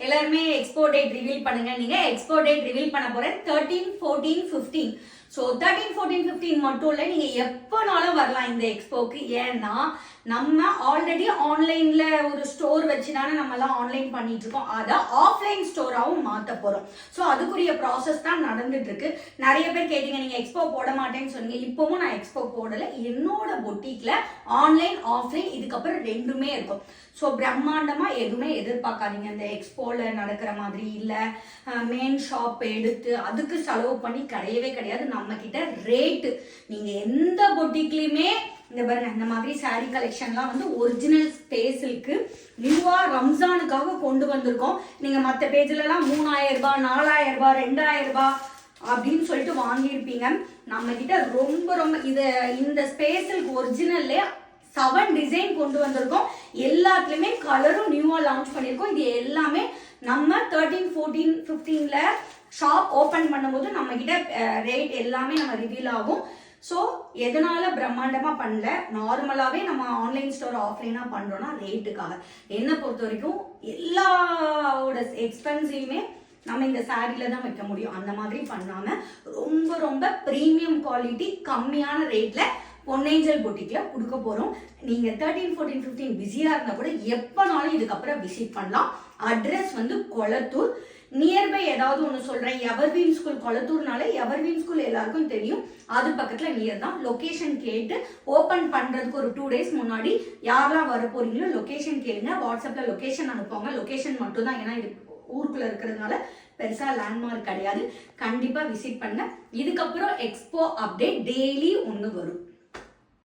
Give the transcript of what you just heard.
எல்லாருமே expo date reveal பண்ணுங்க. நீங்க எக்ஸ்போ டேட் ரிவீல் பண்ண போற 13, 14, 15. ஸோ 13, 14, 15 மட்டும் இல்லை, நீங்க எப்போனாலும் வரலாம் இந்த எக்ஸ்போக்கு. ஏன்னா நம்ம ஆல்ரெடி ஆன்லைன்ல ஒரு ஸ்டோர் வச்சுதானே நம்ம எல்லாம் ஆன்லைன் பண்ணிட்டு இருக்கோம். அதை ஆஃப்லைன் ஸ்டோராகவும் மாற்ற போறோம். ஸோ அதுக்குரிய ப்ராசஸ் தான் நடந்துட்டு இருக்கு. நிறைய பேர் கேட்டீங்க நீங்க எக்ஸ்போ போட மாட்டேன்னு சொன்னீங்க. இப்பவும் நான் எக்ஸ்போ போடல. என்னோட பொட்டிக்ல ஆன்லைன் ஆஃப்லைன் இதுக்கப்புறம் ரெண்டுமே இருக்கும். ஸோ பிரம்மாண்டமா எதுவுமே எதிர்பார்க்காதீங்க. இந்த எக்ஸ்போல நடக்கிற மாதிரி இல்லை மெயின் ஷாப் எடுத்து அதுக்கு செலவு பண்ணி கிடையவே கிடையாது. நம்ம கிட்ட ரேட்டு நீங்க எந்த பொட்டிக்லயுமே இந்த பாருங்க, இந்த மாதிரி சாரி கலெக்ஷன்லாம் வந்து ஒரிஜினல் ஸ்பேஸுக்கு நியூவா ரம்ஜானுக்காக கொண்டு வந்திருக்கோம். நீங்க மற்ற பேஜ்ல எல்லாம் 3000 ரூபாய், 4000 ரூபாய், 2000 ரூபாய் அப்படின்னு சொல்லிட்டு வாங்கியிருப்பீங்க. நம்ம கிட்ட ரொம்ப ரொம்ப இந்த ஸ்பேஸுக்கு ஒரிஜினல்லே 7 டிசைன் கொண்டு வந்திருக்கோம். எல்லாத்துலயுமே கலரும் நியூவா லான்ச் பண்ணியிருக்கோம். இது எல்லாமே நம்ம 13, 14, 15ல ஷாப் ஓபன் பண்ணும்போது நம்ம கிட்ட ரேட் எல்லாமே நம்ம ரிவீல் ஆகும். ஸோ எதனால பிரம்மாண்டமா பண்ணல, நார்மலாவே நம்ம ஆன்லைன் ஸ்டோர் ஆஃப்லைனா பண்றோம்னா ரேட்டுக்காக. என்னை பொறுத்த வரைக்கும் எல்லாவோட எக்ஸ்பென்சிவ்மே நம்ம இந்த சாரியில தான் வைக்க முடியும். அந்த மாதிரி பண்ணாம ரொம்ப ரொம்ப ப்ரீமியம் குவாலிட்டி கம்மியான ரேட்ல பொன்னேஞ்சல் பொட்டிக்ல கொடுக்க போறோம். நீங்க 13, 14, 15 பிஸியா இருந்தா கூட எப்பனாலும் இதுக்கப்புறம் விசிட் பண்ணலாம். அட்ரஸ் வந்து கொளத்தூர். நியர்பை ஏதாவது ஒன்று சொல்றேன், எவர்வீன் ஸ்கூல். கொளத்தூர்னால எவர்வீன் ஸ்கூல் எல்லாருக்கும் தெரியும். அது பக்கத்துல நியர் தான். லொகேஷன் கேட்டு ஓபன் பண்றதுக்கு ஒரு 2 days முன்னாடி யாரெல்லாம் வர போறீங்களோ லொகேஷன் கேளுங்க. வாட்ஸ்அப்ல லொகேஷன் அனுப்புவாங்க. லொகேஷன் மட்டும் தான், ஏன்னா இது ஊருக்குள்ள இருக்கிறதுனால பெருசா லேண்ட்மார்க் கிடையாது. கண்டிப்பா விசிட் பண்ண. இதுக்கப்புறம் எக்ஸ்போ அப்டேட் டெய்லி ஒன்று வரும்.